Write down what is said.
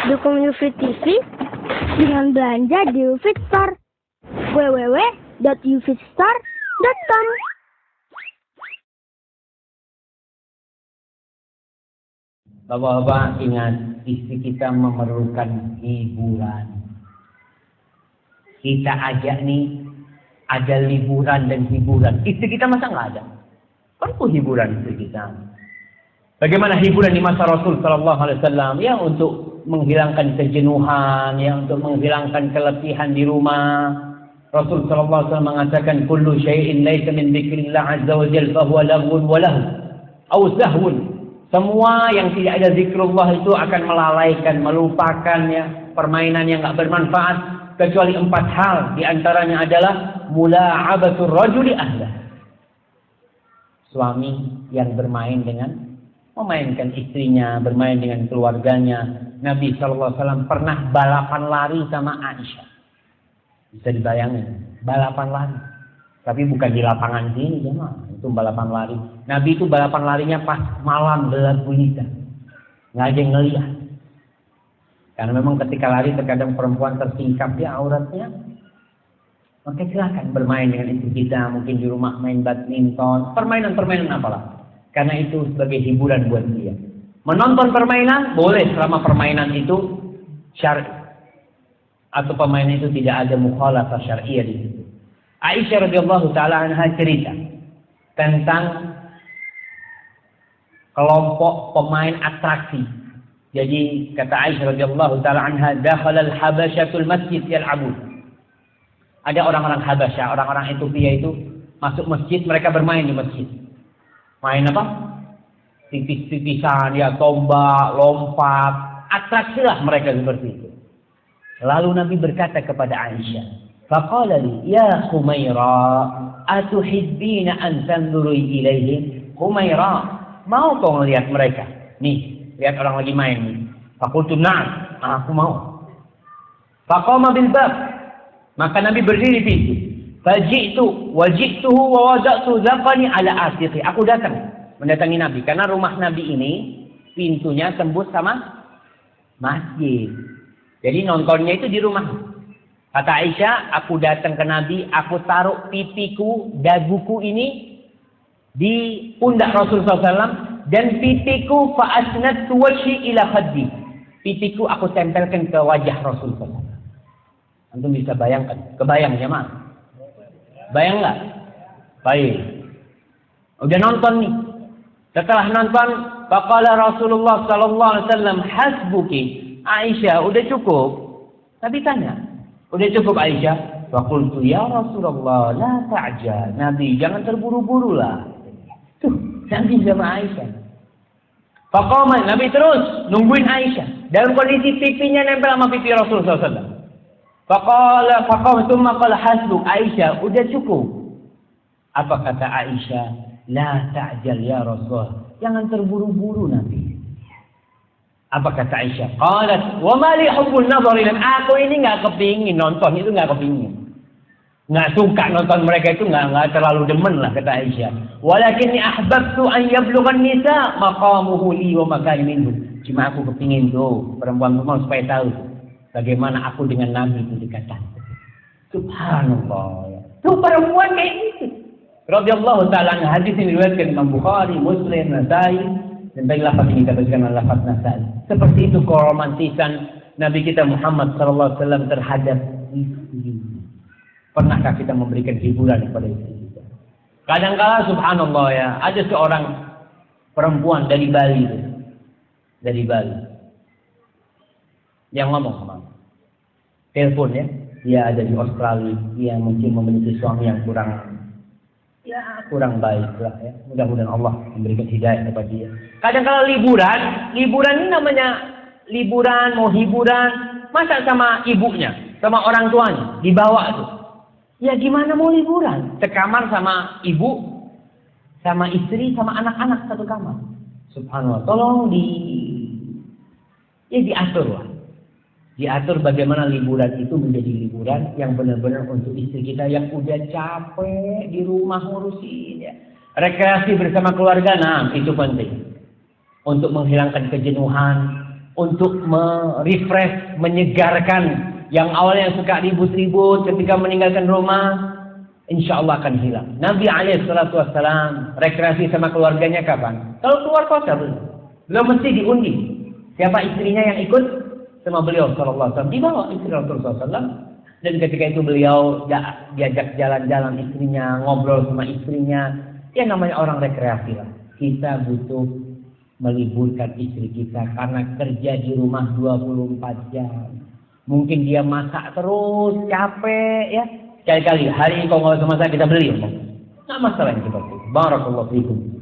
Dukung UFIT TV dengan belanja di UFIT Store. www.ufitstore.com. Bapak-bapak ingat, istri kita memerlukan hiburan. Kita ajak nih, ada liburan dan hiburan. Istri kita masa nggak ada? Perlu hiburan istri kita. Bagaimana hiburan di masa Rasul Sallallahu Alaihi Wasallam? Ya untuk menghilangkan kejenuhan, ya untuk menghilangkan keletihan di rumah. Rasul Sallallahu Alaihi Wasallam mengatakan, "Kullu syai'in laysa min dzikrillah azza wa jalla fa huwa laghwun wa lahu aw sahwun." Semua yang tidak ada zikrullah itu akan melalaikan, melupakannya, permainan yang tidak bermanfaat, kecuali 4 hal. Di antaranya adalah mula'abatur rajuli ahlah. Suami yang bermain dengan memainkan istrinya, bermain dengan keluarganya. Nabi SAW pernah balapan lari sama Aisyah. Bisa dibayangin, balapan lari. Tapi bukan di lapangan sini, jemaah. Itu balapan lari. Nabi itu balapan larinya pas malam gelap gulita. Nggak ada yang ngelihat. Karena memang ketika lari terkadang perempuan tersingkap ya auratnya. Maka silakan bermain dengan istri kita. Mungkin di rumah main badminton. Permainan-permainan apalah. Karena itu sebagai hiburan buat dia. Menonton permainan boleh selama permainan itu syar'i. Atau permainan itu tidak ada mukhalafah syar'iyyah di situ. Aisyah radhiyallahu taala anha cerita tentang kelompok pemain atraksi. Jadi kata Aisyah radhiyallahu taala anha, dakhala al-habasyatul masjid yal'abun. Ada orang-orang Habasyah, orang-orang Ethiopia itu masuk masjid, mereka bermain di masjid. Main apa? Tipis-tipisan, ya tombak, lompat, atraksilah mereka seperti itu. Lalu Nabi berkata kepada Aisyah, faqala li ya Humaira atuhibbina an tanzuri ilaihim. Humaira, mau kau melihat mereka? Nih, lihat orang lagi main nih. Faqultu na'am, aku mau. Faqama bil bab, maka Nabi berdiri di pintu. Faji'tu wajituhu wa wada'tu zaqani ala atiqi. Aku datang mendatangi Nabi karena rumah Nabi ini pintunya tembus sama masjid. Jadi nontonnya itu di rumah. Kata Aisyah, aku datang ke Nabi, aku taruh pipiku, daguku ini di pundak Rasulullah SAW, dan pipiku fa'asnadtu wajhi ila khaddi. Pipiku aku tempelkan ke wajah Rasulullah SAW. Antum bisa bayangkan, kebayang jemaah? Bayang nggak? Baik. Udah nonton nih. Setelah nonton, faqala Rasulullah SAW, hasbuki. Aisyah, udah cukup? Nabi tanya. Udah cukup Aisyah? Faqultu ya Rasulullah la ta'jal. Nabi jangan terburu-buru lah. Tuh, Nabi sama Aisyah. Faqama, Nabi terus nungguin Aisyah dalam kondisi pipinya nempel sama pipi Rasulullah SAW. Faqama thumma qala hasbuk. Aisyah, udah cukup. Apa kata Aisyah? La ta'jal ya Rasul. Jangan terburu-buru Nabi. Apa kata Aisyah? Qalat, wa ma li hubbun nadhar ilan. Aku ini enggak kepingin nonton itu, enggak kepingin. Enggak suka nonton mereka itu, enggak terlalu demen lah kata Aisyah. Walakinni ahbabtu an yablugha an-nisa maqamuhu li wa makani minhu. Cuma aku kepingin tuh perempuan-perempuan supaya tahu bagaimana aku dengan Nabi itu dekatan. Subhanallah. Tuh perempuan kayak gitu. Radhiyallahu taala anha, hadis ini diriwayatkan Imam Bukhari, Muslim, Nasai. Dan tadi lafaz ini kita bacakan lafaz Nasai. Seperti itu keromantisan Nabi kita Muhammad SAW terhadap istri. Pernahkah kita memberikan hiburan kepada istri kita? Kadang-kala subhanallah ya, ada seorang perempuan dari Bali. Dari Bali. Yang ngomong sama telepon ya. Dia ada di Australia. Dia mungkin memiliki suami yang kurang baik lah ya. Mudah-mudahan Allah memberikan hidayah kepada dia. Kadang-kala liburan ini namanya liburan, mau hiburan, masa sama ibunya, sama orang tuanya, dibawa tuh. Ya gimana mau liburan? Sekamar sama ibu, sama istri, sama anak-anak satu kamar. Subhanallah, tolong diatur lah. Diatur bagaimana liburan itu menjadi liburan yang benar-benar untuk istri kita yang udah capek di rumah ngurusin ya. Rekreasi bersama keluarga, nah itu penting. Untuk menghilangkan kejenuhan, untuk merefresh, menyegarkan yang awalnya suka ribut-ribut ketika meninggalkan rumah, insya Allah akan hilang. Nabi SAW rekreasi sama keluarganya kapan? Kalau keluar kota beliau mesti diundi. Siapa istrinya yang ikut sama beliau SAW? Dibawa istri Rasulullah SAW. Dan ketika itu beliau diajak jalan-jalan istrinya, ngobrol sama istrinya. Ya namanya orang rekreasi lah. Kita butuh meliburkan istri kita karena kerja di rumah 24 jam. Mungkin dia masak terus, capek ya. Sekali-kali hari ini kalau nggak usah masak kita beli. Nggak masalah yang seperti itu. Barakallahu fiikum.